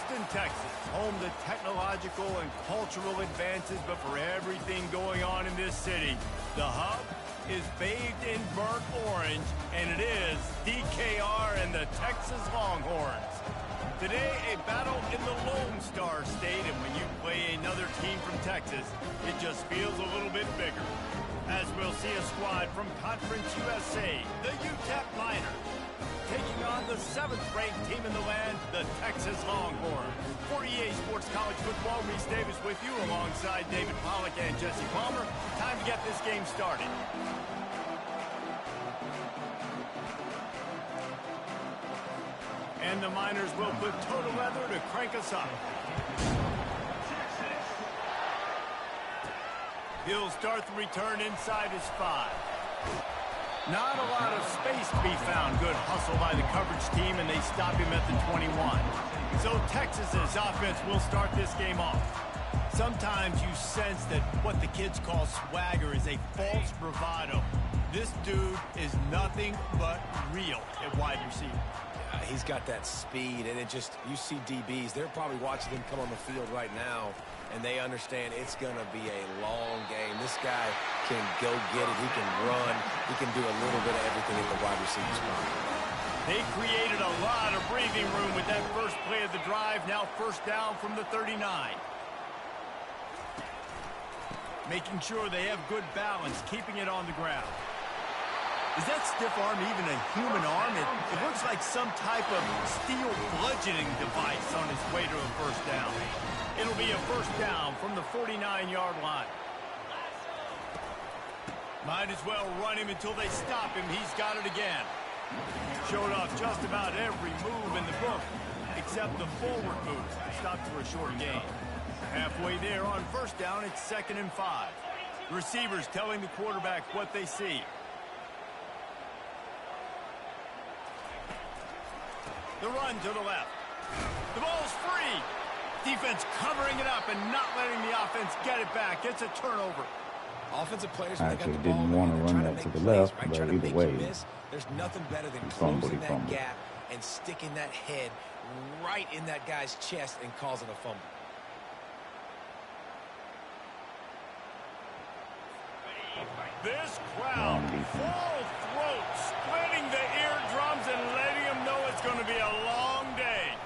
Houston, Texas, home to technological and cultural advances, but for everything going on in this city, the hub is bathed in burnt orange, and it is DKR and the Texas Longhorns. Today, a battle in the Lone Star State, and when you play another team from Texas, it just feels a little bit bigger. As we'll see a squad from Conference USA, the UTEP Miners, taking on the 7th-ranked team in the land, the Texas Longhorns. For EA Sports College Football, Reese Davis with you alongside David Pollack and Jesse Palmer. Time to get this game started. And the Miners will put total leather to crank us up. He'll start the return inside his 5. Not a lot of space to be found. Good hustle by the coverage team, and they stop him at the 21. So Texas's offense will start this game off. Sometimes you sense that what the kids call swagger is a false bravado. This dude is nothing but real at wide receiver. He's got that speed, and you see DBs, they're probably watching him come on the field right now, and they understand it's going to be a long game. This guy can go get it. He can run. He can do a little bit of everything at the wide receiver spot. They created a lot of breathing room with that first play of the drive. Now first down from the 39. Making sure they have good balance, keeping it on the ground. Is that stiff arm even a human arm? It looks like some type of steel bludgeoning device on his way to a first down. It'll be a first down from the 49-yard line. Might as well run him until they stop him. He's got it again. Showed off just about every move in the book, except the forward move. Stopped for a short gain. Halfway there on first down, it's 2nd and 5. Receivers telling the quarterback what they see. The run to the left. The ball's free. Defense covering it up and not letting the offense get it back. It's a turnover. Offensive players, I actually didn't want to run that to the left, but either way, there's nothing better than closing that gap and sticking that head right in that guy's chest and causing a fumble. This crowd, full throat, splitting the eardrums and letting them know it's going to be a long day.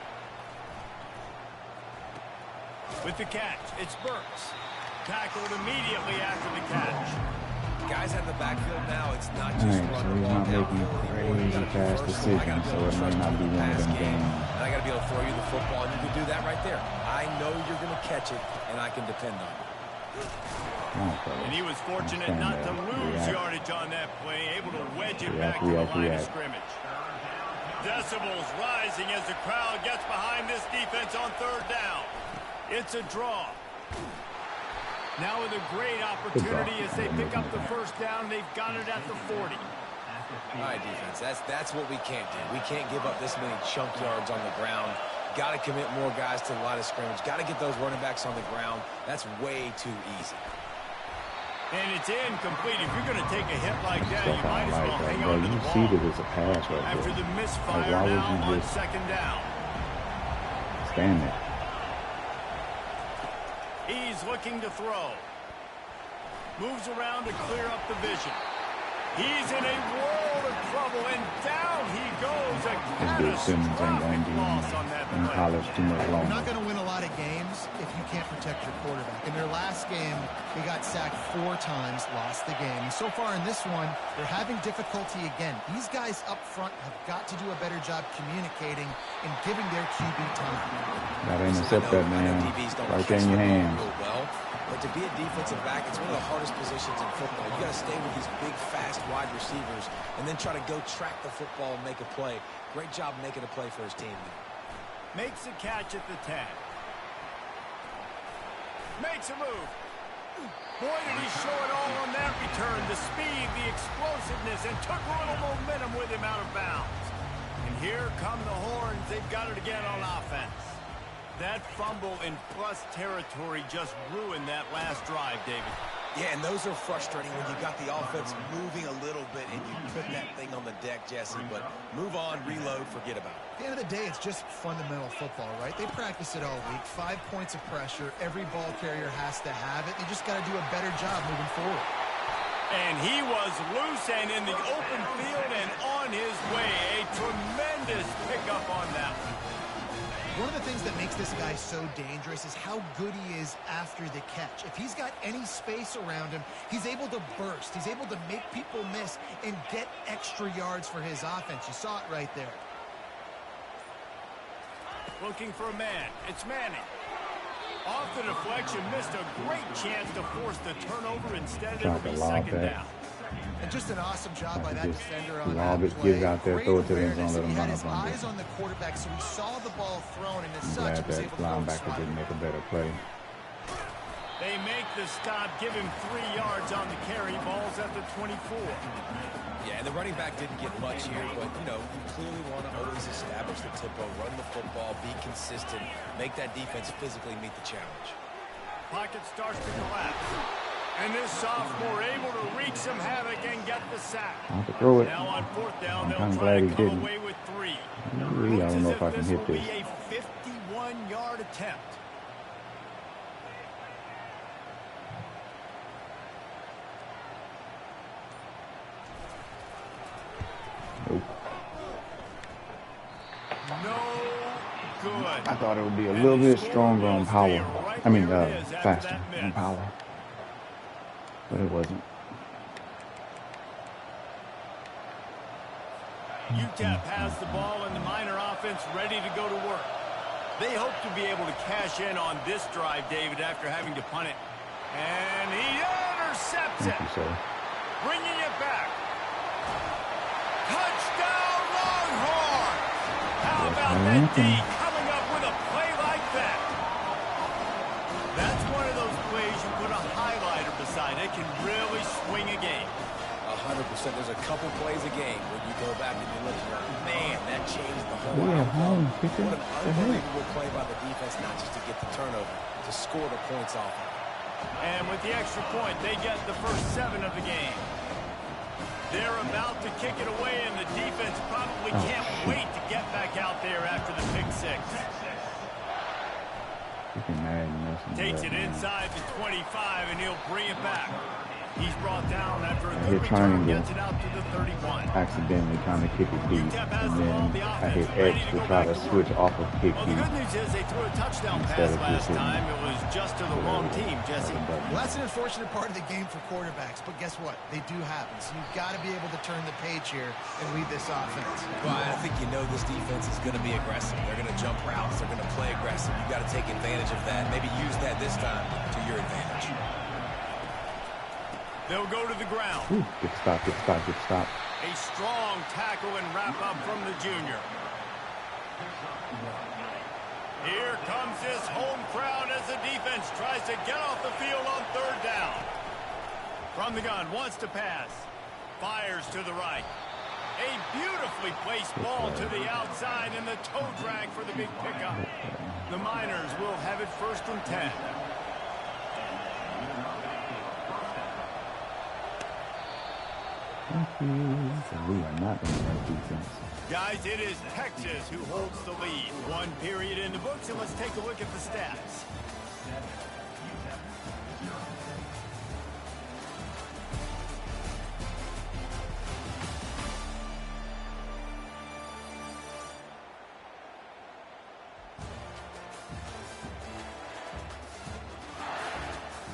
With the catch, it's Burks. Tackled immediately after the catch. Guys out of the backfield now, it's not just so he's not making crazy fast decisions, so it might not be one of them games. And I got to be able to throw you the football, and you can do that right there. I know you're going to catch it, and I can depend on it. And he was fortunate not to lose yardage on that play, able to wedge it back to the line of scrimmage. Decibels rising as the crowd gets behind this defense on third down. It's a draw. Now with a great opportunity as they pick up the first down, they've got it at the 40. All right, defense, that's what we can't do. We can't give up this many chunk yards on the ground. Got to commit more guys to the line of scrimmage. Got to get those running backs on the ground. That's way too easy. And it's incomplete. If you're going to take a hit like that, you might as well hang on to the ball. You see that it's a pass right there. After the misfire now on second down. Stand there. He's looking to throw. Moves around to clear up the vision. He's in a world of trouble, and down he goes. A catastrophic loss on that play. You're not going to win a lot of games if you can't protect your quarterback. In their last game, they got sacked 4 times, lost the game. And so far in this one, they're having difficulty again. These guys up front have got to do a better job communicating and giving their QB time. Got to intercept that, man. Right there in your hands. But to be a defensive back, it's one of the hardest positions in football. You got to stay with these big, fast wide receivers and then try to go track the football and make a play. Great job making a play for his team there. Makes a catch at the 10. Makes a move. Boy, did he show it all on that return. The speed, the explosiveness, and took a little momentum with him out of bounds. And here come the Horns. They've got it again on offense. That fumble in plus territory just ruined that last drive, David. Yeah, and those are frustrating when you got the offense moving a little bit and you put that thing on the deck, Jesse. But move on, reload, forget about it. At the end of the day, it's just fundamental football, right? They practice it all week. 5 points of pressure. Every ball carrier has to have it. They just got to do a better job moving forward. And he was loose and in the open field and on his way. A tremendous pickup on that one. One of the things that makes this guy so dangerous is how good he is after the catch. If he's got any space around him, he's able to burst. He's able to make people miss and get extra yards for his offense. You saw it right there. Looking for a man. It's Manning. Off the deflection, missed a great chance to force the turnover. Instead it'll be second down. And just an awesome job by that defender on that that play. Out there, throw it to the end zone, let him he had run his up on eyes on the quarterback, so he saw the ball thrown, and as I'm such, glad was that able to linebacker didn't make a better play. They make the stop, give him 3 yards on the carry. Ball's at the 24. Yeah, and the running back didn't get much here, but, you know, you clearly want to always establish the tempo, run the football, be consistent, make that defense physically meet the challenge. Pocket starts to collapse. And this sophomore able to wreak some havoc and get the sack. I have to throw it. Now on 4th down, they'll I'm try glad to he come didn't. away with 3. I don't know if I can hit this. This will be a 51-yard attempt. Nope. No good. I thought it would be a little bit stronger on power. I mean, faster on power. But it wasn't. UTEP has the ball and the Miner offense ready to go to work. They hope to be able to cash in on this drive, David, after having to punt it. And he intercepts it. Thank you, sir. Bringing it back. Touchdown, Longhorns! How about that D coming up with a play like that? That's one of those plays you put a highlighter beside. It can really swing a game. 100%. There's a couple plays a game when you go back and you look at it. Man, that changed the whole outcome. What an unbelievable play by the defense, not just to get the turnover, to score the points off of it. And with the extra point, they get the first 7 of the game. They're about to kick it away, and the defense probably can't wait to get back out there after the pick 6. Takes it inside the 25, and he'll bring it back. He's brought down after a good return, gets it out to the 31. Accidentally trying to kick it deep, and then I hit X to try to switch off of kick Well, the good news is they threw a touchdown pass last time. It was just to the wrong team, Jesse. Well, that's an unfortunate part of the game for quarterbacks, but guess what? They do happen. So you've got to be able to turn the page here and lead this offense. Well, I think you know this defense is going to be aggressive. They're going to jump routes. They're going to play aggressive. You've got to take advantage of that. Maybe use that this time to your advantage. They'll go to the ground. Ooh, good stop, good stop, good stop. A strong tackle and wrap up from the junior. Here comes this home crowd as the defense tries to get off the field on 3rd down. From the gun, wants to pass. Fires to the right. A beautifully placed ball to the outside and the toe drag for the big pickup. The Miners will have it 1st and 10. We are not in the right defense. Guys, it is Texas who holds the lead. 1 period in the books, and let's take a look at the stats.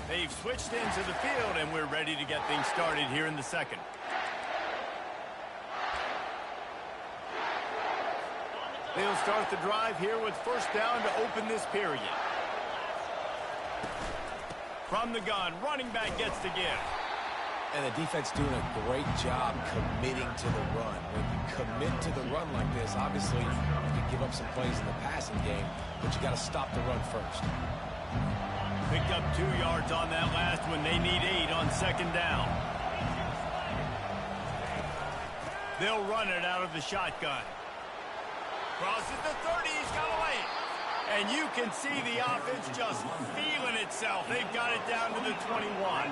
They've switched into the field, and we're ready to get things started here in the 2nd. They'll start the drive here with 1st down to open this period. From the gun, running back gets the give. And the defense doing a great job committing to the run. When you commit to the run like this, obviously you can give up some plays in the passing game, but you got to stop the run first. Picked up 2 yards on that last one. They need 8 on 2nd down. They'll run it out of the shotgun. Crosses the 30, he's got a lane. And you can see the offense just feeling itself. They've got it down to the 21.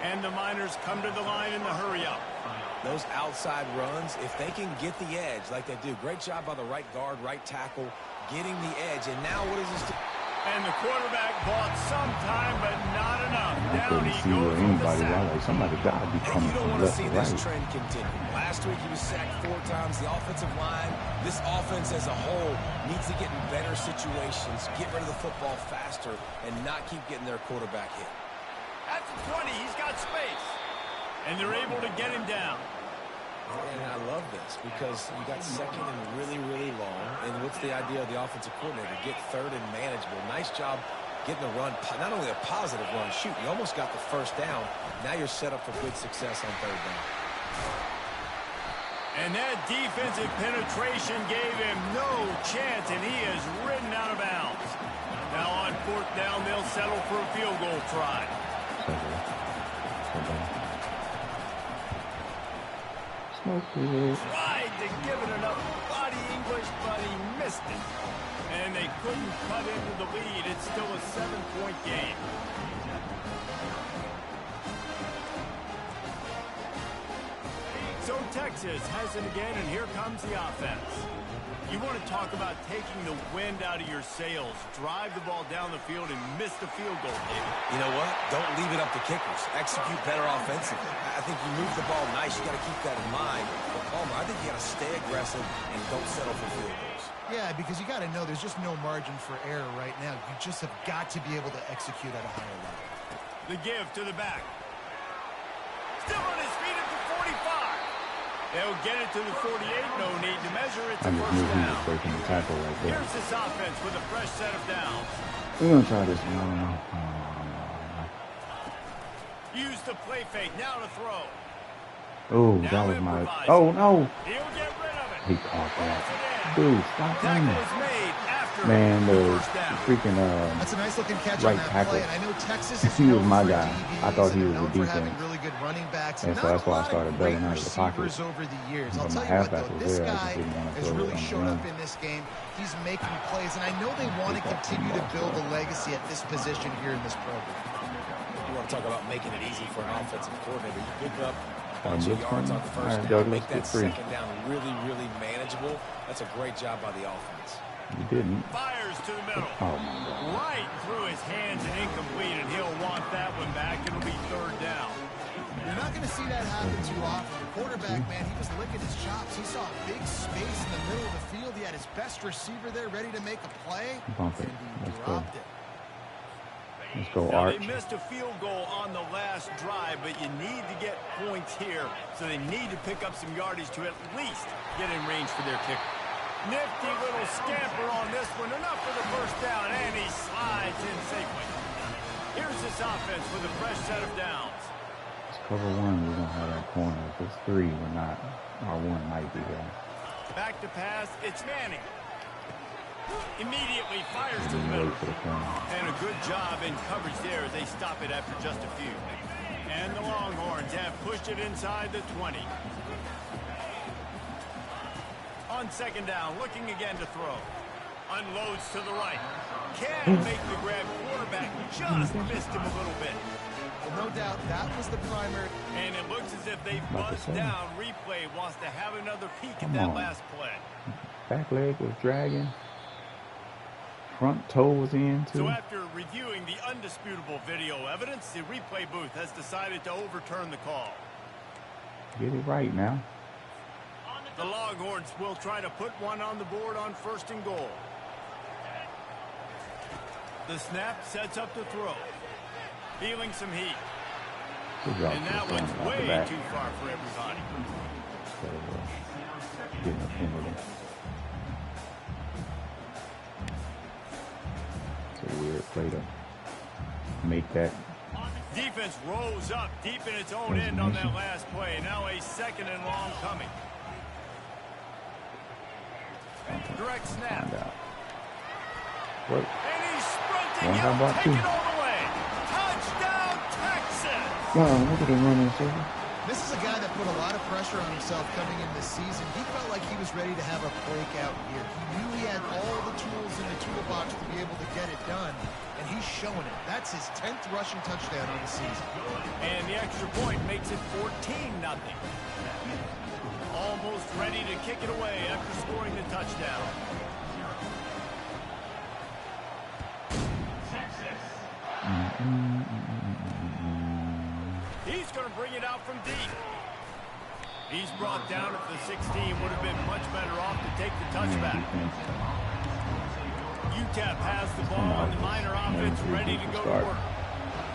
And the Miners come to the line in the hurry-up. Those outside runs, if they can get the edge like they do, great job by the right guard, right tackle, getting the edge. And now what is this? And the quarterback bought some time, but not enough. I Down couldn't he see goes where with the anybody sack. was. Like, somebody got to be coming You don't from want to left see to this right. trend continue. Last week he was sacked 4 times. The offensive line, this offense as a whole needs to get in better situations, get rid of the football faster, and not keep getting their quarterback hit. At the 20, he's got space. And they're able to get him down. And I love this because you got second and really, really long. And what's the idea of the offensive coordinator? Get third and manageable. Nice job getting the run, not only a positive run, shoot, you almost got the first down. Now you're set up for good success on third down. And that defensive penetration gave him no chance, and he is ridden out of bounds. Now on 4th down, they'll settle for a field goal try. Tried to give it enough body English, but he missed it. And they couldn't cut into the lead. It's still a 7-point game. So Texas has it again, and here comes the offense. You want to talk about taking the wind out of your sails. Drive the ball down the field and miss the field goal, David. You know what? Don't leave it up to kickers. Execute better offensively. I think you move the ball nice. You got to keep that in mind. But Palmer, I think you got to stay aggressive and don't settle for field goals. Yeah, because you got to know there's just no margin for error right now. You just have got to be able to execute at a higher level. The give to the back. Still on his feet at the 45. They'll get it to the 48. No need to measure it to I just first knew he was down. breaking the tackle right there. Here's this offense with a fresh set of downs. We're going to try this one. I don't know. Use the play fake. Now to throw. Oh, that was my... Oh, no. He'll get rid of it. He caught that. Dude, stop Tackle running. is made after Man, the the first down. freaking... That's a nice looking catch right on that tackle. play. And I know Texas is He was known my for guy. DBs, I thought he and was known the for having defense. really good running backs. And so Not that's why I a lot started of great bailing out of the pocket. receivers over the years. I'll But tell my you what, halfback though, was this there. I just guy didn't want to has throw it really on the shown run. up in this game. He's making plays, and I know they want to continue to build a legacy at this position here in this program. You want to talk about making it easy for an offensive coordinator. You pick up a bunch Blitz of yards coming. on the All first right, down, Douglas, make that get free. second down really, really manageable. That's a great job by the offense. You didn't. Fires to the middle. Oh, my God. Right through his hands and incomplete, and he'll want that one back. It'll be third down. You're not going to see that happen too often. The quarterback, man, he was licking his chops. He saw a big space in the middle of the field. He had his best receiver there ready to make a play, Bump it. and he Let's go. dropped it. Let's go, Now, Arch. they missed a field goal on the last drive, but you need to get points here, so they need to pick up some yardage to at least get in range for their kicker. Nifty little scamper on this one. Enough for the first down, and he slides in safely. Here's this offense with a fresh set of downs. It's cover one. We're going to have that corner. If it's three, we're not. Our one might be there. Back to pass. It's Manning. Immediately fires to the Didn't middle. wait for the corner. And a good job in coverage there as they stop it after just a few. And the Longhorns have pushed it inside the 20. On second down, looking again to throw. Unloads to the right. Can make the grab. Quarterback just missed him a little bit. Well, no doubt that was the primary. And it looks as if they've About to buzzed say. down. Replay wants to have another peek Come at that on. last play. Back leg was dragging. Front toe was in, too. So after reviewing the undisputable video evidence, the replay booth has decided to overturn the call. Get it right now. The Longhorns will try to put one on the board on first and goal. The snap sets up the throw. Feeling some heat. Good job And for that throwing one's it out the way back. too far for everybody. Instead of getting a penalty. It's a weird play to make that. Defense rose up deep in its own end on that last play. Now a second and long coming. Direct snap. Find out. What? And he's sprinting. Well, how He'll about take two? it all the way. Touchdown, Texas. Wow, look at him running, sir. This is a guy that put a lot of pressure on himself coming in this season. He felt like he was ready to have a breakout year. He knew he had all the tools in the toolbox box to be able to get it done, and he's showing it. That's his 10th rushing touchdown on the season. And the extra point makes it 14-0. Almost ready to kick it away after scoring the touchdown. He's going to bring it out from deep. He's brought down at the 16. Would have been much better off to take the touchback. UTEP has the ball and the Miner offense ready to go to work.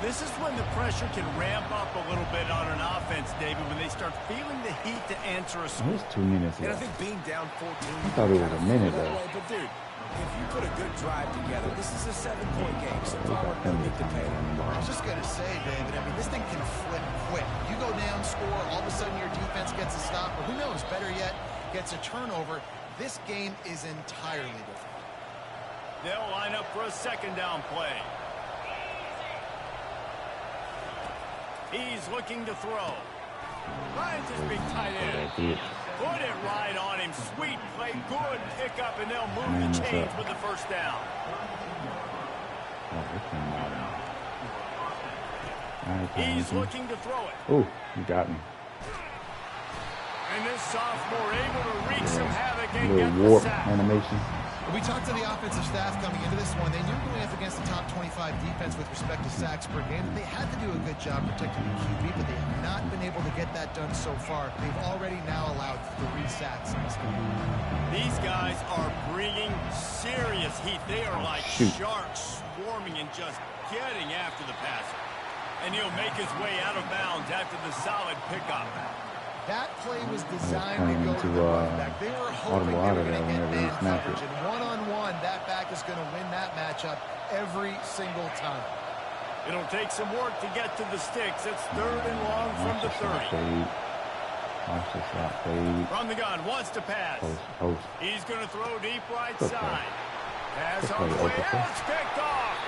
This is when the pressure can ramp up a little bit on an offense, David, when they start feeling the heat to answer a score. It was 2 minutes left. And I think being down 14. I thought it was a minute left. But dude, if you put a good drive together, this is a 7-point game. So far, no need to pay. I was just going to say, David, I mean, this thing can flip quick. You go down, score, all of a sudden your defense gets a stop, or who knows, better yet, gets a turnover. This game is entirely different. They'll line up for a second down play. He's looking to throw. Finds his big tight end. Put it right on him. Sweet play. Good pickup, and they'll move the chains with the first down. He's looking to throw it. Oh, you got me. And this sophomore able to wreak some havoc and Little get the warp sack. animation. We talked to the offensive staff coming into this one. They knew going up against the top 25 defense with respect to sacks per game. They had to do a good job protecting the QB, but they have not been able to get that done so far. They've already now allowed 3 sacks in this game. These guys are bringing serious heat. They are like sharks swarming and just getting after the passer. And he'll make his way out of bounds after the solid pickup. That play was designed to go to the running back. They were hoping they were going to get man coverage. And one-on-one, that back is going to win that matchup every single time. It'll take some work to get to the sticks. It's 3rd and long from the 30. Watch the shot fade. From the gun, wants to pass. Post. He's going to throw deep right Okay. side. Pass Okay, on the way. okay. It's picked off.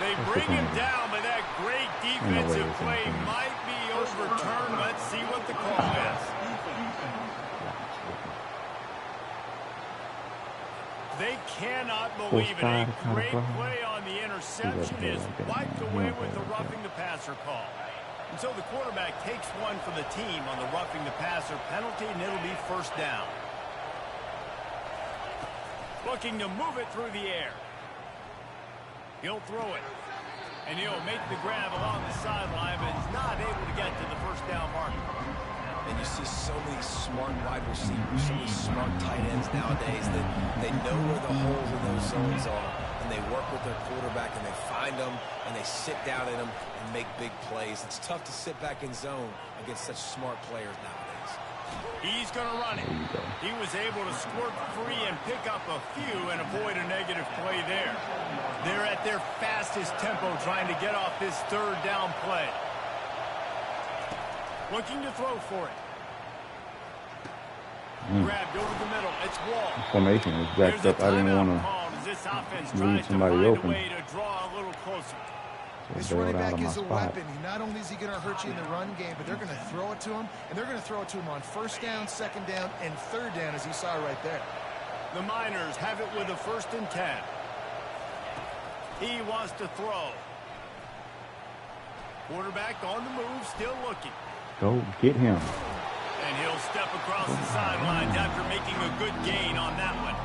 They bring him down, but that great defensive play might be overturned. Let's see what the call is. They cannot believe it. A great play on the interception is wiped away with the roughing the passer call. And so the quarterback takes one for the team on the roughing the passer penalty, and it'll be first down. Looking to move it through the air. He'll throw it. And he'll make the grab along the sideline, but he's not able to get to the first down marker. And you see so many smart wide receivers, so many smart tight ends nowadays that they know where the holes in those zones are, and they work with their quarterback, and they find them, and they sit down in them and make big plays. It's tough to sit back in zone against such smart players nowadays. He's going to run it. He was able to squirt free and pick up a few and avoid a negative play there. They're at their fastest tempo trying to get off this 3rd down play. Looking to throw for it. Grabbed over the middle. It's Wall. Formation was jacked up. I didn't want to leave somebody open. To draw a little closer. This running back is a weapon. Not only is he going to hurt you in the run game, but they're going to throw it to him, and they're going to throw it to him on 1st down, 2nd down, and 3rd down, as you saw right there. The Miners have it with a 1st and 10. He wants to throw. Quarterback on the move, still looking. Go get him. And he'll step across the sidelines after making a good gain on that one.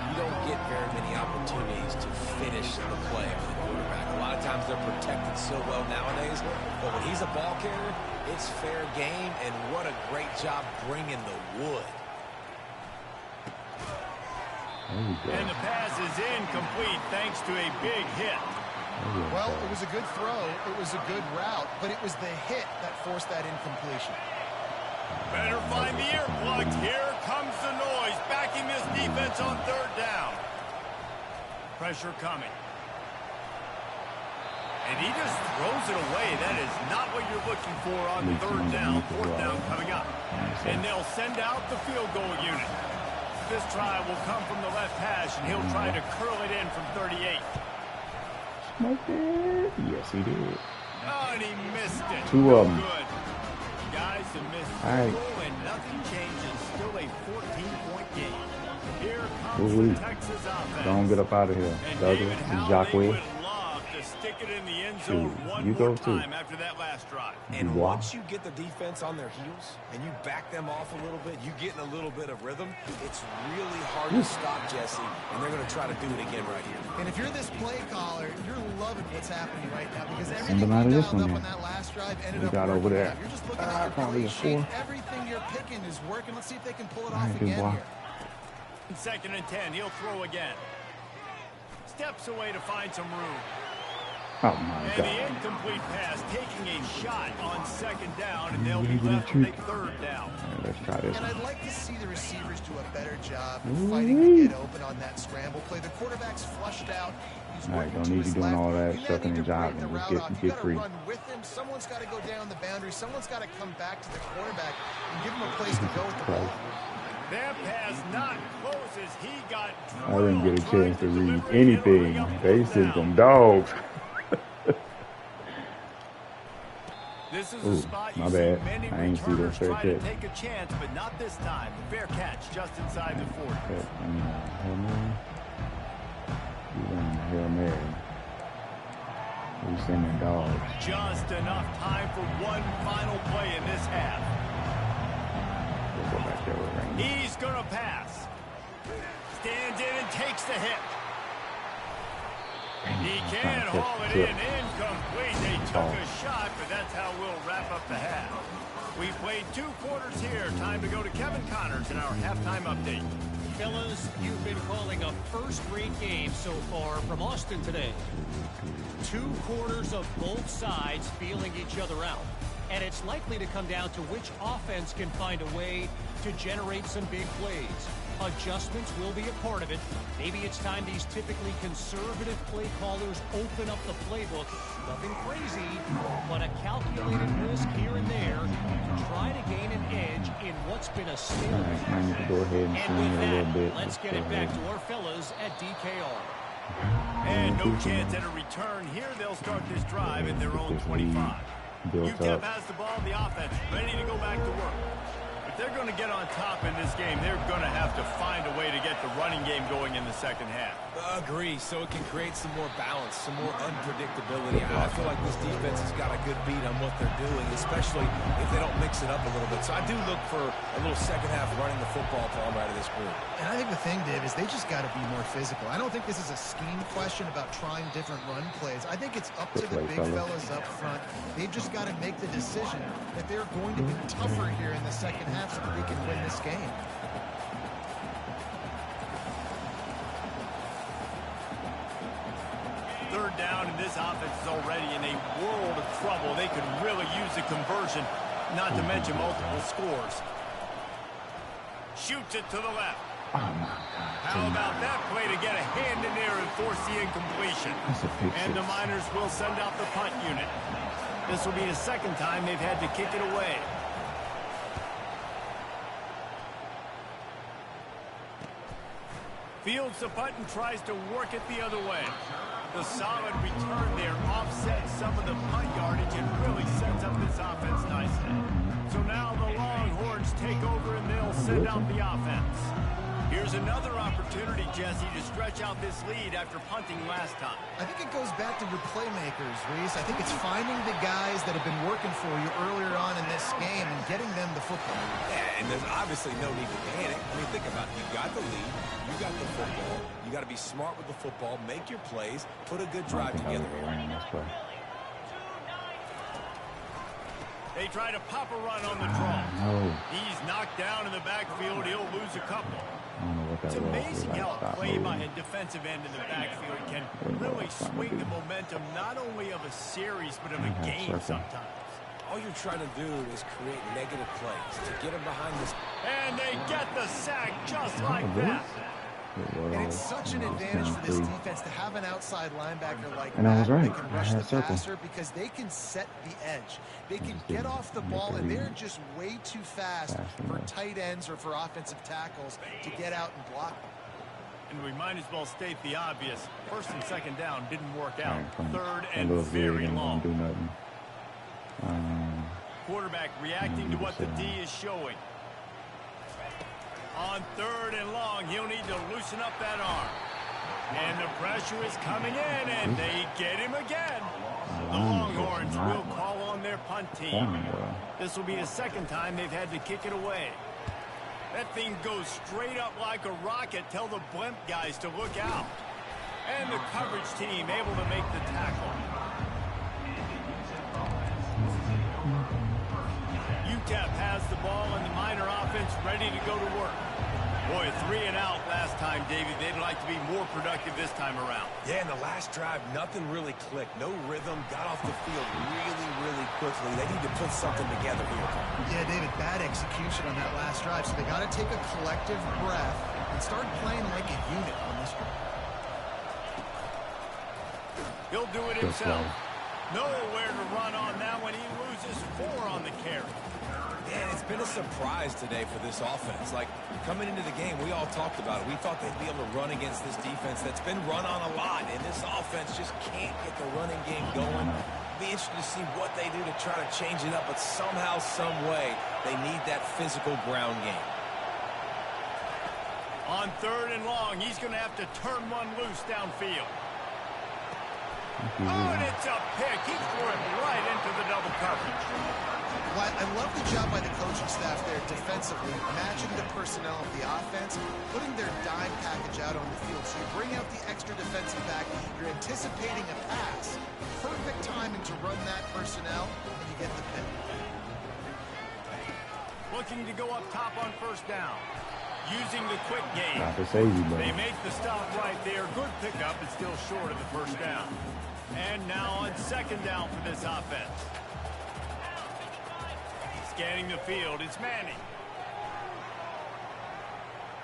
You don't get very many opportunities to finish the play for the quarterback. A lot of times they're protected so well nowadays, but when he's a ball carrier, it's fair game, and what a great job bringing the wood. And the pass is incomplete thanks to a big hit. Well, it was a good throw. It was a good route, but it was the hit that forced that incompletion. Better find the earplugs. Here comes the noise, backing this defense on 3rd down. Pressure coming. And he just throws it away. That is not what you're looking for on 3rd down. 4th down coming up. And they'll send out the field goal unit. This try will come from the left hash, and he'll try to curl it in from 38. Smoked it. Yes, he did. Oh, and he missed it. 2 of them. Good. Guys, a missed All right. goal, and nothing changes. Still a 14-point game. Here comes the Texas offense. Don't get up out of here, Douglas. Jacques. Stick it in the end zone one more time after that last drive. And once you get the defense on their heels and you back them off a little bit, you get in a little bit of rhythm, it's really hard to stop, Jesse, and they're going to try to do it again right here. And if you're this play caller, you're loving what's happening right now because everything you dialed up on that last drive ended up working over there. You're just looking at your play sheet. Everything you're picking is working. Let's see if they can pull it off again here. 2nd and 10, he'll throw again. Steps away to find some room. Oh my and God. the incomplete pass taking a shot on 2nd down, and they'll be left with a 3rd down. Right, let's try this. And I'd like to see the receivers do a better job fighting to get open on that scramble play. The quarterback's flushed out. He's all right, don't need you doing all that sucking and jiving. Just get free. Run with him. Someone's got to go down the boundary. Someone's got to come back to the quarterback and give him a place to go with the ball. That pass not close as he got I didn't get a chance to read anything. They sent them dogs. This is a spot my you bad. see many I ain't see that returners fair try to catch. take a chance, but not this time. Fair catch just inside the 40. Hail Mary. You run Hail Mary. We sending dogs. Just enough time for one final play in this half. We'll go back there with Rain. He's going to pass. Stands in and takes the hit. He can't haul it in. Incomplete. They took a shot, but that's how we'll wrap up the half. We've played 2 quarters here. Time to go to Kevin Connors in our halftime update. Fellas, you've been calling a first-rate game so far from Austin today. 2 quarters of both sides feeling each other out. And it's likely to come down to which offense can find a way to generate some big plays. Adjustments will be a part of it. Maybe it's time these typically conservative play callers open up the playbook. Nothing crazy, but a calculated risk here and there to try to gain an edge in what's been a stale. All right, I need to go ahead and swing it a little bit. Let's get it back to our fellas at DKR. And no chance at a return. Here they'll start this drive at their own 25. UTEP has the ball in the offense, ready to go back to work. If they're going to get on top in this game, they're going to have to find a way to get the running game going in the second half. Agree, so it can create some more balance, some more unpredictability. I feel like this defense has got a good beat on what they're doing, especially if they don't mix it up a little bit. So I do look for a little second half running the football from out of this group. And I think the thing, Dave, is they just got to be more physical. I don't think this is a scheme question about trying different run plays. I think it's up to the big fellas up front. They've just got to make the decision that they're going to be tougher here in the second half so that they can win this game. Third down, and this offense is already in a world of trouble. They could really use a conversion, not to mention multiple scores. Shoots it to the left. Oh my God. How about that play to get a hand in there and force the incompletion? And the Miners will send out the punt unit. This will be the second time they've had to kick it away. Fields the punt and tries to work it the other way. The solid return there offsets some of the punt yardage and really sets up this offense nicely. So now the Longhorns take over and they'll send out the offense. Here's another opportunity, Jesse, to stretch out this lead after punting last time. I think it goes back to your playmakers, Reese. I think it's finding the guys that have been working for you earlier on in this game and getting them the football. Yeah, and there's obviously no need to panic. I mean, think about it. You got the lead. You got the football. You got to be smart with the football. Make your plays. Put a good drive together. They try to pop a run on the draw. He's knocked down in the backfield. He'll lose a couple. It's amazing how a play by a defensive end in the backfield can really swing the momentum not only of a series but of a game sometimes. All you're trying to do is create negative plays to get them behind this. And they get the sack just like that. And it's such an advantage for this defense to have an outside linebacker like and I was right. They can rush the passer because they can set the edge. They can get off the ball, and they're just way too fast for tight ends or for offensive tackles to get out and block them. And we might as well state the obvious. First and second down didn't work out. Third and very long. Do nothing. Quarterback reacting to what the D is showing. On 3rd and long, he'll need to loosen up that arm. And the pressure is coming in, and they get him again. The Longhorns will call on their punt team. This will be the second time they've had to kick it away. That thing goes straight up like a rocket. Tell the blimp guys to look out. And the coverage team able to make the tackle. UTEP has the ball, and the Miner offense ready to go to work. Boy, 3 and out last time, David. They'd like to be more productive this time around. Yeah, in the last drive, nothing really clicked. No rhythm. Got off the field really, really quickly. They need to put something together here. Yeah, David, bad execution on that last drive. So they got to take a collective breath and start playing like a unit on this one. He'll do it himself. Nowhere to run on that one. He loses 4 on the carry. And it's been a surprise today for this offense. Like, coming into the game, we all talked about it. We thought they'd be able to run against this defense that's been run on a lot, and this offense just can't get the running game going. Be interested to see what they do to try to change it up, but somehow, some way, they need that physical ground game. On 3rd and long, he's going to have to turn one loose downfield. Oh, and it's a pick. He threw it right into the double coverage. Well, I love the job by the coaching staff there defensively, matching the personnel of the offense, putting their dime package out on the field. So you bring out the extra defensive back, you're anticipating a pass, perfect timing to run that personnel, and you get the pick. Looking to go up top on 1st down. Using the quick game. They make the stop right there. Good pickup, but still short of the 1st down. And now on 2nd down for this offense. Scanning the field, it's Manning.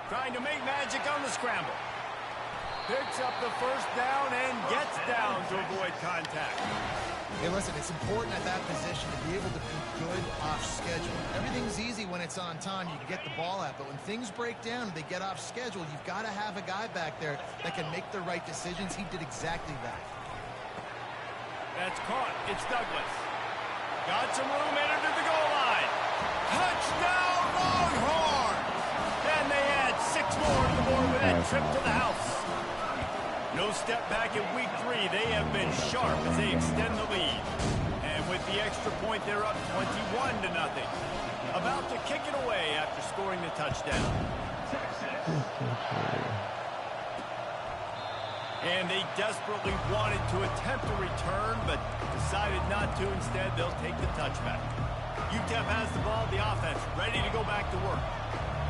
Trying to make magic on the scramble. Picks up the 1st down and gets down to avoid contact. Hey, listen, it's important at that position to be able to be good off schedule. Everything's easy when it's on time. You can get the ball out, but when things break down and they get off schedule, you've got to have a guy back there that can make the right decisions. He did exactly that. That's caught. It's Douglas. Got some room in to the goal line. Touchdown, Longhorns! And they add 6 more to the board with that trip to the house. No step back in week 3. They have been sharp as they extend the lead. And with the extra point, they're up 21-0. About to kick it away after scoring the touchdown. And they desperately wanted to attempt a return, but decided not to. Instead, they'll take the touchback. UTEP has the ball, the offense, ready to go back to work.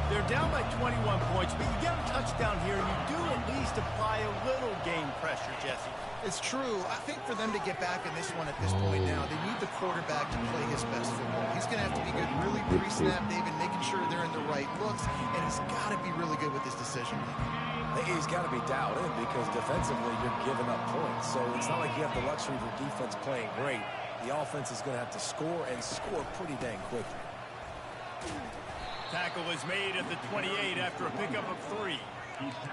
They're down by 21 points, but you get a touchdown here, and you do at least apply a little game pressure, Jesse. It's true. I think for them to get back in this one at this point now, they need the quarterback to play his best football. He's going to have to be good really pre-snap, David, making sure they're in the right looks, and he's got to be really good with his decision-making. He's got to be dialed in because defensively you're giving up points. So it's not like you have the luxury of your defense playing great. The offense is going to have to score and score pretty dang quickly. Tackle is made at the 28 after a pickup of 3.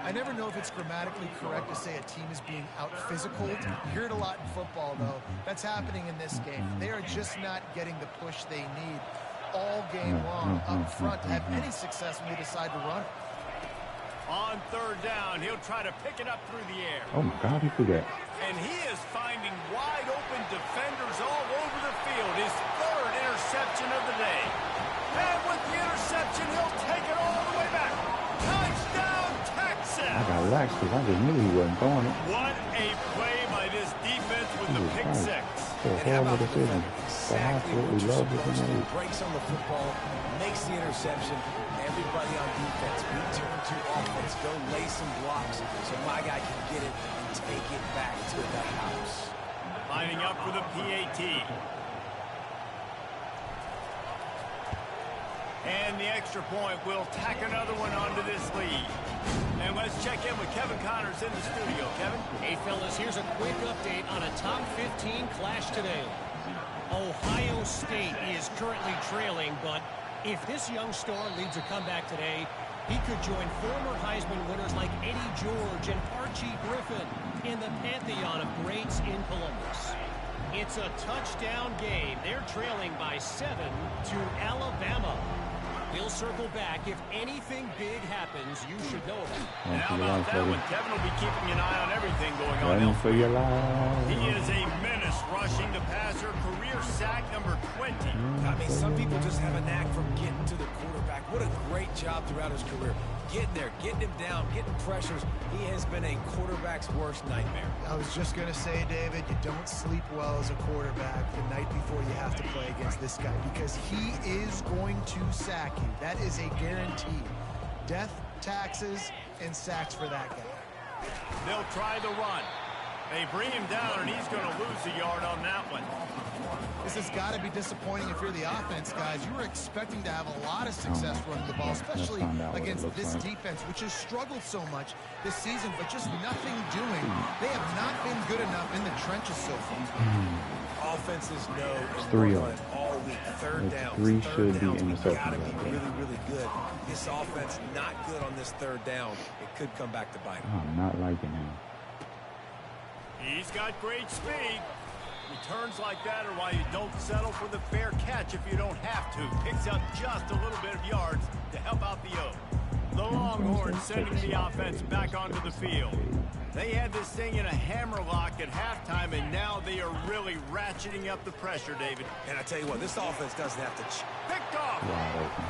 I never know if it's grammatically correct to say a team is being out-physical. You hear it a lot in football, though. That's happening in this game. They are just not getting the push they need all game long up front to have any success when they decide to run. On 3rd down, he'll try to pick it up through the air. Oh, my God, he forgot. And he is finding wide-open defenders all over the field. His 3rd interception of the day. And with the interception, he'll take it all the way back. Touchdown, Texas! I got lax because I just knew he wasn't throwing it. What a play by this defense with the pick 6. It's a horrible decision. But I absolutely love this in the league. Breaks on the football, makes the interception. Everybody on defense, we turn to offense, go lay some blocks so my guy can get it and take it back to the house. Lining up for the PAT. And the extra point will tack another one onto this lead. And let's check in with Kevin Connors in the studio. Kevin? Hey, fellas, here's a quick update on a top 15 clash today. Ohio State is currently trailing, but if this young star leads a comeback today, he could join former Heisman winners like Eddie George and Archie Griffin in the pantheon of greats in Columbus. It's a touchdown game. They're trailing by 7 to Alabama. He'll circle back. If anything big happens, you should know about it. And how about that one? Kevin will be keeping an eye on everything going on Run for your elsewhere. life. He is a menace rushing the passer. Career sack number 20. I mean, some people just have a knack for getting to the quarterback. What a great job throughout his career. Getting there, getting him down, getting pressures. He has been a quarterback's worst nightmare. I was just going to say, David, you don't sleep well as a quarterback the night before you have to play against this guy because he is going to sack you. That is a guarantee. Death, taxes, and sacks for that guy. They'll try the run. They bring him down, and he's going to lose a yard on that one. This has got to be disappointing if you're the offense, guys. You were expecting to have a lot of success running the ball, especially against this defense, which has struggled so much this season, but just nothing doing. They have not been good enough in the trenches so far. Offenses know It's 3-0. all week. Third down. Three should be interceptions Got to be right there. really, really good. This offense not good on this third down. It could come back to bite him. I'm not liking him. He's got great speed. Returns like that are why you don't settle for the fair catch if you don't have to. Picks up just a little bit of yards to help out the O. The Longhorns sending the offense back onto the field. They had this thing in a hammerlock at halftime, and now they are really ratcheting up the pressure, David. And I tell you what, this offense doesn't have to... Picked off. Wide open.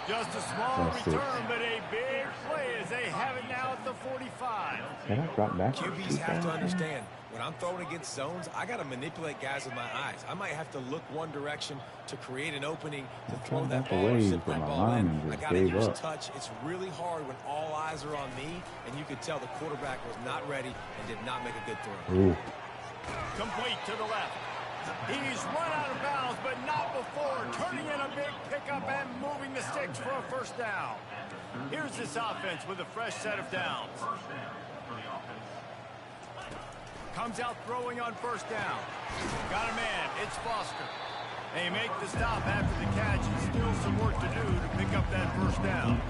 Just a small That's return, but a big play as they have it now at the 45. Can I drop back? QBs have to understand, when I'm throwing against zones, I got to manipulate guys with my eyes. I might have to look one direction to create an opening to throw that ball or zip that ball in. I got to use touch. It's really hard when all eyes are on me, and you could tell the quarterback was not ready and did not make a good throw. Ooh. Complete to the left. He's run out of bounds, but not before turning in a big pickup and moving the sticks for a first down. Here's this offense with a fresh set of downs. Comes out throwing on first down. Got a man. It's Foster. They make the stop after the catch, and still some work to do to pick up that first down.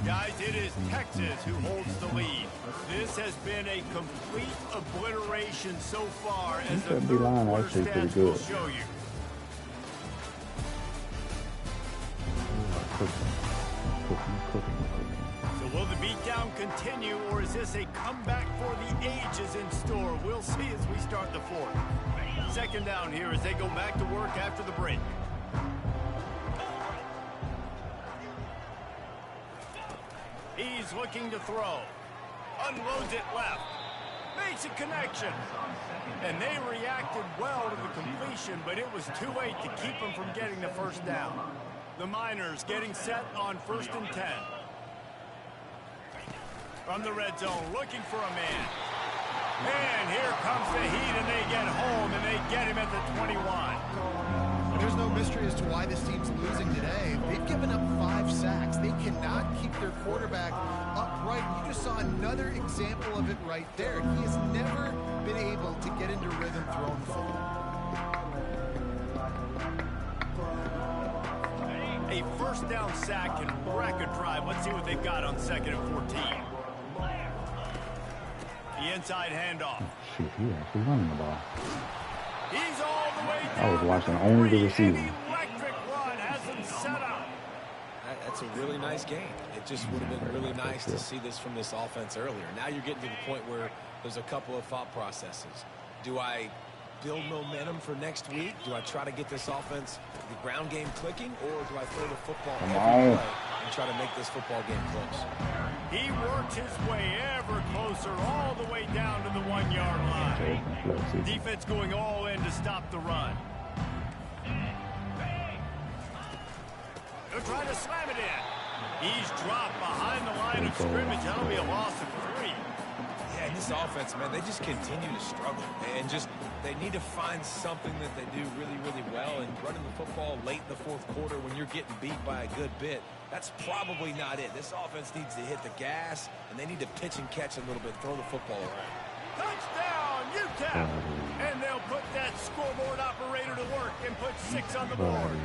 Guys, it is Texas who holds the lead. This has been a complete obliteration so far, as the third quarter stats will show you. So will the beatdown continue, or is this a comeback for the ages in store? We'll see as we start the fourth. Second down here as they go back to work after the break. He's looking to throw. Unloads it left. Makes a connection. And they reacted well to the completion, but it was too late to keep them from getting the first down. The Miners getting set on 1st and 10. From the red zone, looking for a man. And here comes the heat, and they get home, and they get him at the 21. There's no mystery as to why this team's losing today. They've given up 5 sacks. They cannot keep their quarterback upright. You just saw another example of it right there. He has never been able to get into rhythm throwing the football. A first down sack can wreck a drive. Let's see what they've got on 2nd and 14. The inside handoff. Shoot, he actually running the ball. He's all the way down. I was watching only the receiver. Electric run has him set up. That's a really nice game. It just would have been really nice to see this from this offense earlier. Now you're getting to the point where there's a couple of thought processes. Do I build momentum for next week? Do I try to get this offense, the ground game clicking, or do I throw the football every play and try to make this football game close? He works his way ever closer all the way down to the 1-yard line. Defense going all in to stop the run. They'll try to slam it in. He's dropped behind the line of scrimmage. That'll be a loss of 3. Yeah, this offense, man, they just continue to struggle. And just, they need to find something that they do really, really well. And running the football late in the 4th quarter when you're getting beat by a good bit, that's probably not it. This offense needs to hit the gas, and they need to pitch and catch a little bit, throw the football around. Touchdown, UTEP! And they'll put that scoreboard operator to work and put 6 on the board.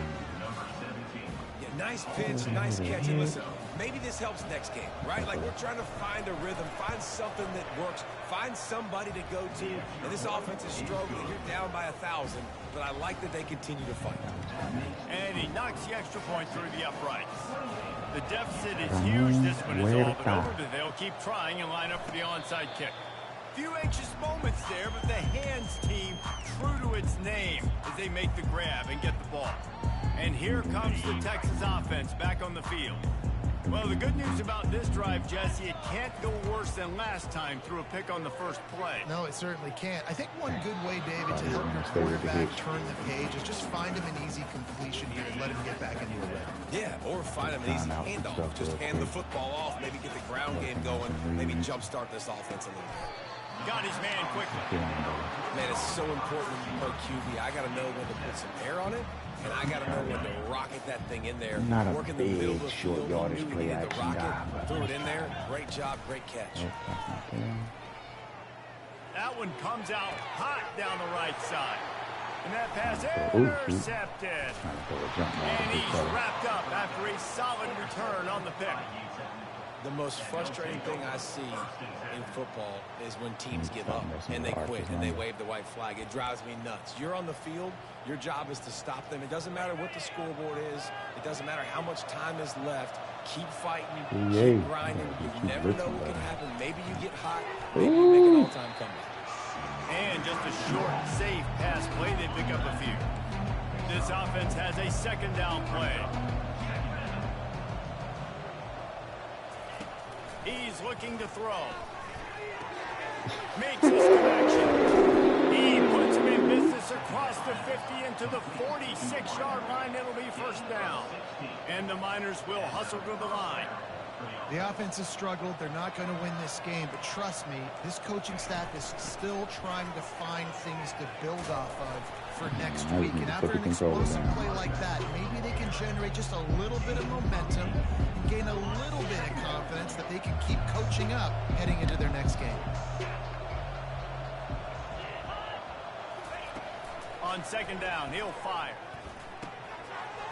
Yeah, Nice pitch, nice catch. And listen, maybe this helps next game, right? Like, we're trying to find a rhythm, find something that works, find somebody to go to. And this offense is struggling. You're down by 1,000, but I like that they continue to fight. And he knocks the extra point through the uprights. The deficit is huge. This one is all but over, but they'll keep trying and line up for the onside kick. Few anxious moments there, but the hands team, true to its name, as they make the grab and get the ball. And here comes the Texas offense back on the field. Well, the good news about this drive, Jesse, it can't go worse than last time through a pick on the first play. No, it certainly can't. I think one good way, David, to help your quarterback turn the page is just find him an easy completion here and let him get back into a rhythm. Yeah, or find him an easy handoff. Just hand the football off, maybe get the ground game going, maybe jumpstart this offense a little bit. Got his man quickly. Man, it's so important when you play QB. I got to know when to put some air on it, and I got to know when to rocket that thing in there. Not a working the middle of the short field, yardage play the action rocket, guy. threw it in there. Great job, great catch. That one comes out hot down the right side. And that pass intercepted. And he's wrapped up after a solid return on the pick. The most frustrating thing I see in football is when teams give up and they quit and they wave the white flag. It drives me nuts. You're on the field. Your job is to stop them. It doesn't matter what the scoreboard is. It doesn't matter how much time is left. Keep fighting. Keep grinding. You never know what can happen. Maybe you get hot. Maybe you make an all-time comeback. And just a short, safe pass play. They pick up a few. This offense has a second down play. He's looking to throw. Makes his connection. He puts him in business across the 50 into the 46-yard line. It'll be first down. And the Miners will hustle to the line. The offense has struggled. They're not going to win this game, but trust me, this coaching staff is still trying to find things to build off of for next week. And after an explosive play like that, maybe they can generate just a little bit of momentum and gain a little bit of confidence that they can keep coaching up heading into their next game. On second down, he'll fire.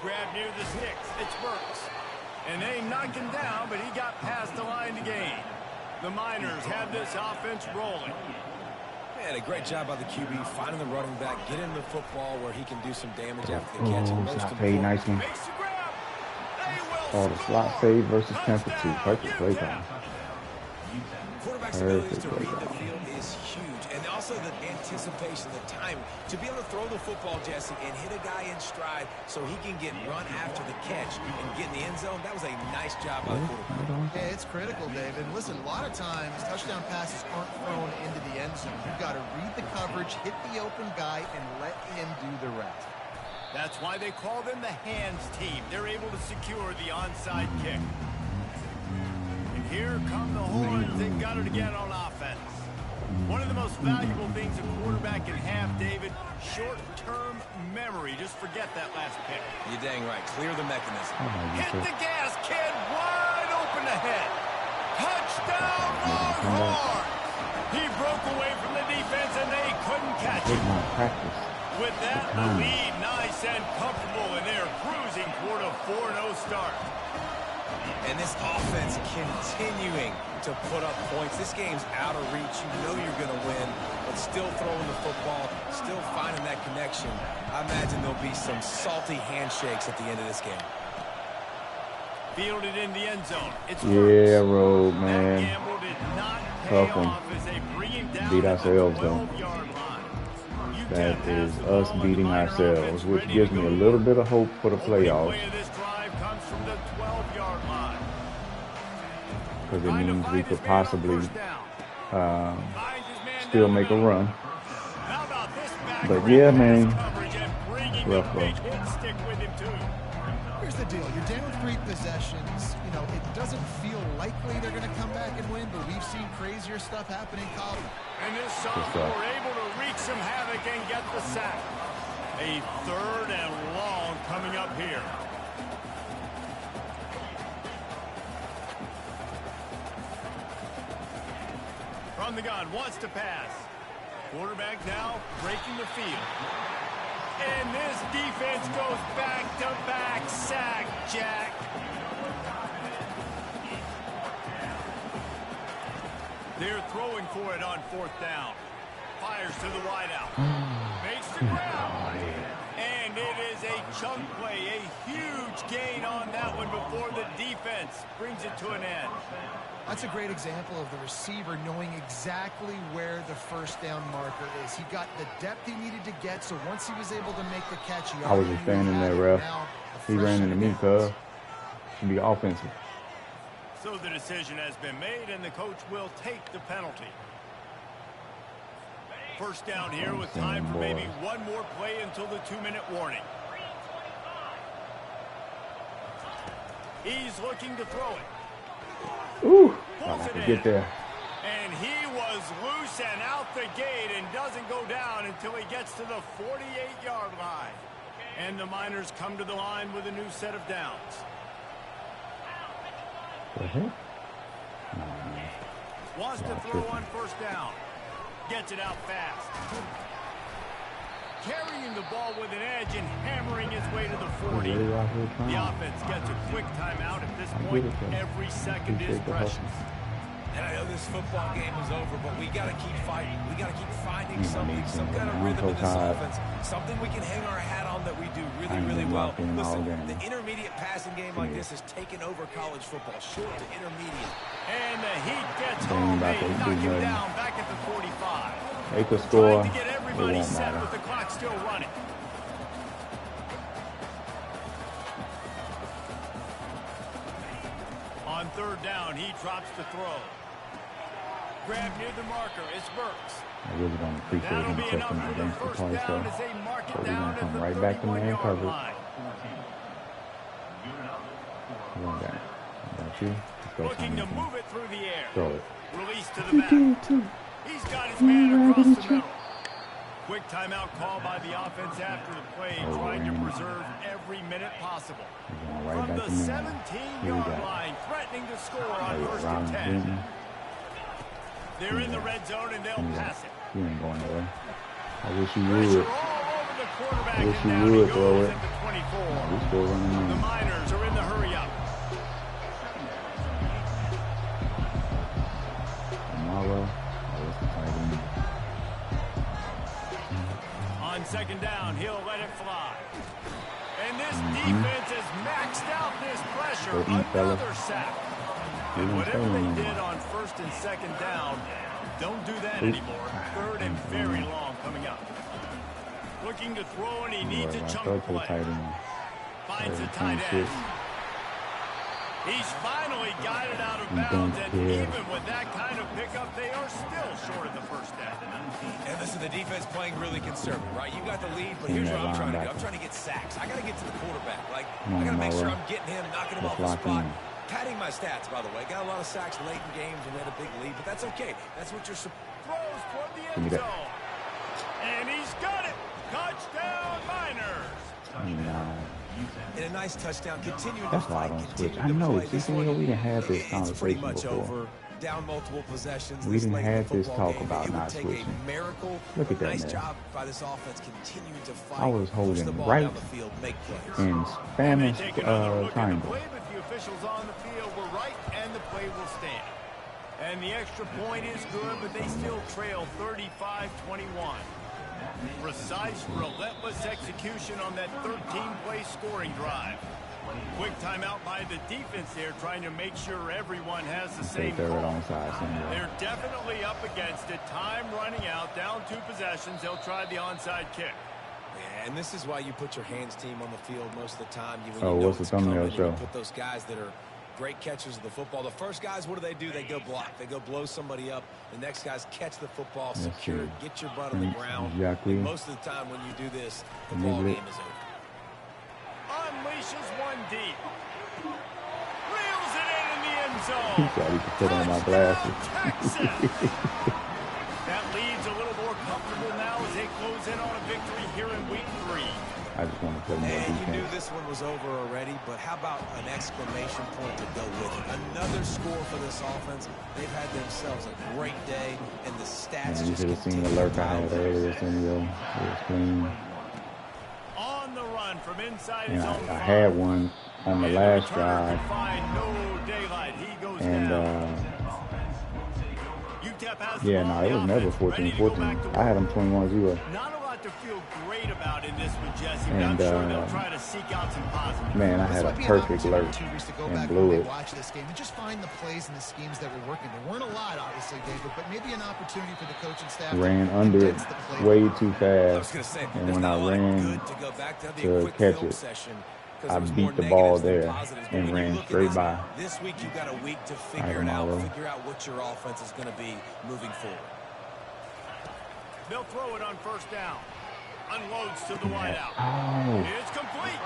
Grab near the sticks. It's Burks. And they knock him down, but he got past the line to gain. The Miners have this offense rolling. Man, a great job by the QB, finding the running back, getting the football where he can do some damage after the catch. Slot fade, nice one. Oh, the slot fade versus 10 for 2. Perfect play call. Quarterback's ability to read the field is huge. And also the anticipation, the time to be able to throw the football, Jesse, and hit a guy in stride so he can get run after the catch and get in the end zone. That was a nice job by the quarterback. Yeah, it's critical, David. Listen, a lot of times touchdown passes aren't thrown into the end zone. You've got to read the coverage, hit the open guy, and let him do the rest. That's why they call them the hands team. They're able to secure the onside kick. And here come the horns. They've got it again on offense. One of the most valuable things a quarterback can have, David, short-term memory. Just forget that last pick. You're dang right. Clear the mechanism. Hit the gas, kid. Wide open ahead. Touchdown, Longhorns. He broke away from the defense, and they couldn't catch him. With that, the lead nice and comfortable, and they're cruising toward a 4-0 start. And this offense continuing to put up points. This game's out of reach. You know you're going to win, but still throwing the football, still finding that connection. I imagine there'll be some salty handshakes at the end of this game. Fielded in the end zone. It's road, man. That gamble did not pay off as they bring him down beat ourselves, though. That is us beating ourselves, which gives me a little bit of hope for the playoffs. Because it means we could possibly still make a run. But yeah, man, rough go. Here's the deal. You're down 3 possessions. You know, it doesn't feel likely they're going to come back and win, but we've seen crazier stuff happen in college. And this sophomore able to wreak some havoc and get the sack. A 3rd and long coming up here. From the gun, wants to pass. Quarterback now breaking the field. And this defense goes back-to-back sack Jack. They're throwing for it on 4th down. Fires to the wideout. Makes the ground. And it is a chunk play, a huge gain on that one before the defense brings it to an end. That's a great example of the receiver knowing exactly where the first down marker is. He got the depth he needed to get, so once he was able to make the catch, I was just standing there, ref. He ran into me, cuz. To be offensive. So the decision has been made, and the coach will take the penalty. First down here with time for maybe one more play until the 2-minute warning. He's looking to throw it. Ooh, thought I could get there. And he was loose and out the gate and doesn't go down until he gets to the 48-yard line. And the Miners come to the line with a new set of downs. Wants to throw on first down. Gets it out fast. Carrying the ball with an edge and hammering his way to the 40. The offense gets a quick timeout at this point. Every second is precious. And I know this football game is over, but we got to keep fighting. We got to keep finding something, some kind of rhythm in this offense, something we can hang our hat on that we do really, really well. Listen, the intermediate passing game like this has taken over college football, short to intermediate. And the Heat gets home. They knock him down back at the 45. They could score. Trying to get everybody set with the clock still running. On 3rd down, he drops the throw. Grab near the marker. It's Burks. I really don't appreciate him checking my gangster play, so we're going to come right back to man coverage. Got you. Looking to move it through the air. Throw it. Release to the back. He's got his man across the middle. Quick timeout call by the offense after the play, trying to preserve every minute possible. Right from the 17-yard line, threatening to score on 1st and 10. They're in the red zone, and they'll pass it. He ain't going nowhere. I wish you would. I wish you would throw it. We're still running in. The Miners are in the hurry-up. Tomorrow, on 2nd down, he'll let it fly. And this defense has maxed out this pressure. Another sack. And whatever they did on 1st and 2nd down, don't do that anymore. 3rd and very long coming up. Looking to throw, and he needs a chunk play. Finds a tight end. He's finally got it out of bounds, and even with that kind of pickup, they are still short of the 1st down. And listen, the defense playing really conservative, right? You got the lead, but here's what I'm trying to do. I'm trying to get sacks. I got to get to the quarterback. Like, I got to make sure I'm getting him, knocking him off the spot. Padding my stats, by the way. Got a lot of sacks late in games and had a big lead, but that's okay. That's what you're supposed to do. Throws toward the end zone. And he's got it. Touchdown, Miners. And a nice touchdown, continuing That's to why I fight, don't switch. continuing I know. to play. See, we didn't have this It's pretty conversation much before. over. Down multiple possessions. We didn't have this talk game. about it not would take switching. A miracle. Look at that, Nice man. job by this offense continuing to fight. I was holding push the ball right down the field, make plays. in Spanish triangle. Play, but the officials on the field were right, and the play will stand. And the extra point is good, but they still trail 35-21. Precise, relentless execution on that 13-play scoring drive. Quick timeout by the defense there, trying to make sure everyone has the same call. They're definitely up against it. Time running out, down 2 possessions. They'll try the onside kick. Yeah, and this is why you put your hands team on the field most of the time. What's the thumbnail show? You put those guys that are great catchers of the football. The first guys, what do? They go block. They go blow somebody up. The next guys catch the football, secure it, get your butt on the ground. Exactly. And most of the time when you do this, the ball game is over. Unleashes one deep. Reels it in the end zone. He thought he could put on my glasses. That lead's a little more comfortable now as they close in on a victory here in week 3. I just want to play more defense. And you knew this one was over already, but how about an exclamation point to go with it? Another score for this offense. They've had themselves a great day, and the stats you should have seen the lurk I had earlier, Samuel. It was clean. On the run from from inside And his own I had one on the and last returner drive, can find no daylight. He goes and down. UTEP has the yeah, ball no, in it was the never offense, ready to go 14-14. back to I had work. them 21-0. Not a lot to feel great about in this one, Jesse, but And I'm sure they'll try to seek out some positives. man, I This had a might be an perfect opportunity lurch to Reese to go and back blew when it. they watch this game and just find the plays and the schemes that were working. There weren't a lot, obviously, David, but maybe an opportunity for the coaching staff Ran to under it condense the play. way too I was fast, going to say, and there's when not I a lot of ran good to go back to the to quick catch film it, session. I beat the ball there and ran straight by. This week you got a week to Right figure in it my out, row. figure out what your offense is going to be moving forward. They'll throw it on first down. Unloads to the wideout. Oh, It's complete.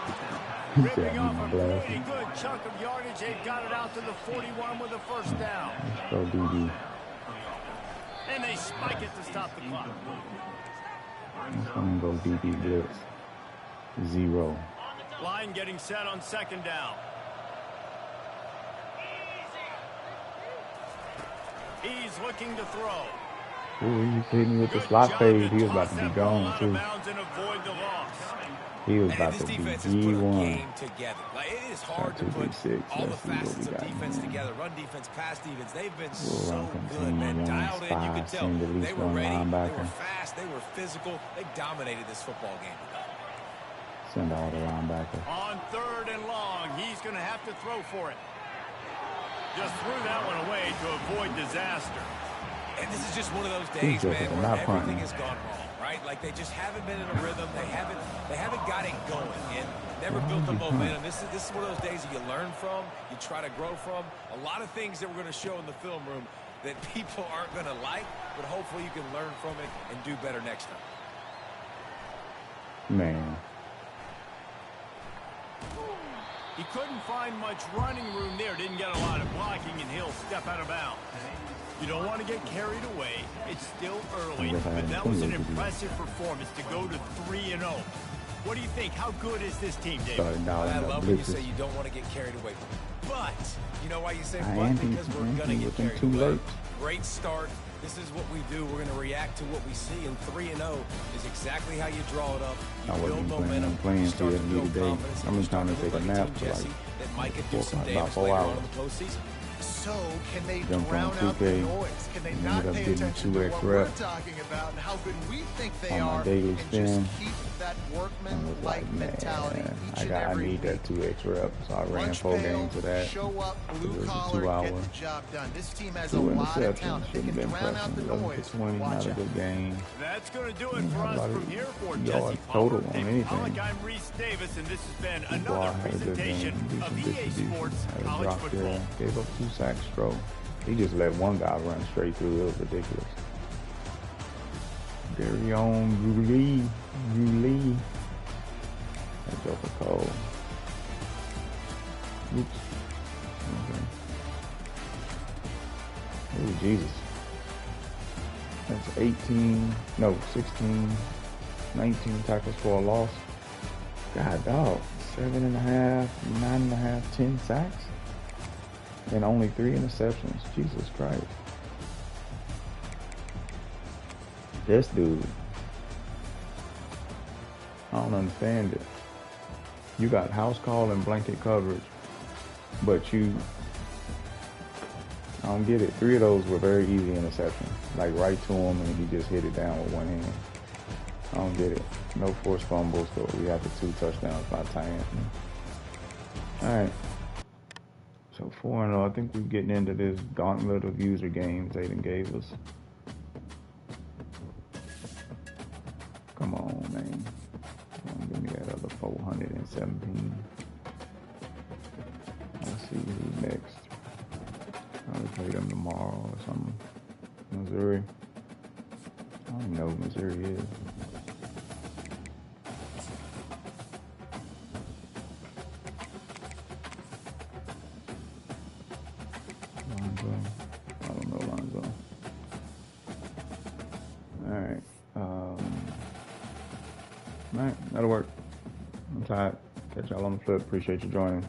he Ripping got off me a blasted. pretty good chunk of yardage. They've got it out to the 41 with a first down. Let's go, DB. And they spike it to stop the clock. Let's go DB blitz. 0. Line getting set on second down. He's looking to throw. Ooh, he hit me with the Good slot job fade. to He was toss about to be that ball gone, out of too. bounds and avoid the loss. He was And about this to be defense has put a G1. game together. Like, it is hard to Got put 2-6. all the Let's see what facets we of got defense here. together. Run defense, pass defense. They've been We'll so run good, continue, man. run Dialed in. You could spy, tell send at they least were one ready. They linebacker. were fast. They were physical. They dominated this football game. Send all the linebackers. On third and long, he's going to have to throw for it. Just threw that one away to avoid disaster. And this is just one of those days, just man, are where not everything punting. has gone wrong, right? Like they just haven't been in a rhythm. They haven't got it going and never built the momentum. This is one of those days that you learn from, you try to grow from. A lot of things that we're going to show in the film room that people aren't going to like, but hopefully you can learn from it and do better next time. Man. He couldn't find much running room there. Didn't get a lot of blocking, and he'll step out of bounds. You don't want to get carried away. It's still early, but that was an impressive performance to go to 3-0. What do you think? How good is this team, David? Started dialing I up love when you blitzes. say you don't want to get carried away. But, you know why you say I but? am Because we're going to get within carried 2 away. lurks. Great start. This is what we do. We're going to react to what we see, and 3-0 is exactly how you draw it up. You I wasn't build playing. momentum. I'm playing You start to CFB build today. confidence, and I'm you just trying to start take a look like nap Team for like Jesse that might could do 4 some about damage 4 later on hours. in the postseason. So, can they Jumped on drown out the 2K, noise? Can they and not ended up pay getting attention 2X to what we're reps talking about and how good we think they on my are daily and spin. just keep that And was workman-like like, mentality man, each I and need every week? that 2X rep. So I ran Lunch 4 pail, games of that. show up, It blue was a collar, 2 hour. get the job done. This team has a 2 lot of interceptions. talent. They Shouldn't can have been drown out the pressing. 11 noise. for 20. Watch Not a out. good game. That's going to do it for How us about from here for yards Jesse total Palmer, on David anything? Pollack, I'm Reese Davis, and this has been Ball another had a good presentation game. of Decent EA distribution. Sports Had a College drop Football. there. Gave up 2 sacks, Stroh. He just let one guy run straight through. It was ridiculous. Very own Roulee. That joker cold. Oops. Okay. Oh, Jesus. That's 16, 19 tackles for a loss. God, dog. 7.5, 9.5, 10 sacks. And only 3 interceptions. Jesus Christ. This dude. I don't understand it. You got house call and blanket coverage, but I don't get it. 3 of those were very easy interceptions. Like right to him and he just hit it down with one hand. I don't get it. No forced fumbles, so we have the 2 touchdowns by Ty Anthony. Alright. So 4-0. I think we're getting into this gauntlet of user games they done gave us. Come on, man. Come on, give me that other 417. Let's see who's next. I'll play them tomorrow or something. Missouri. I don't even know who Missouri is. Lonzo. I don't know Lonzo. Alright. Alright, that'll work. I'm tired. Catch y'all on the flip. Appreciate you joining.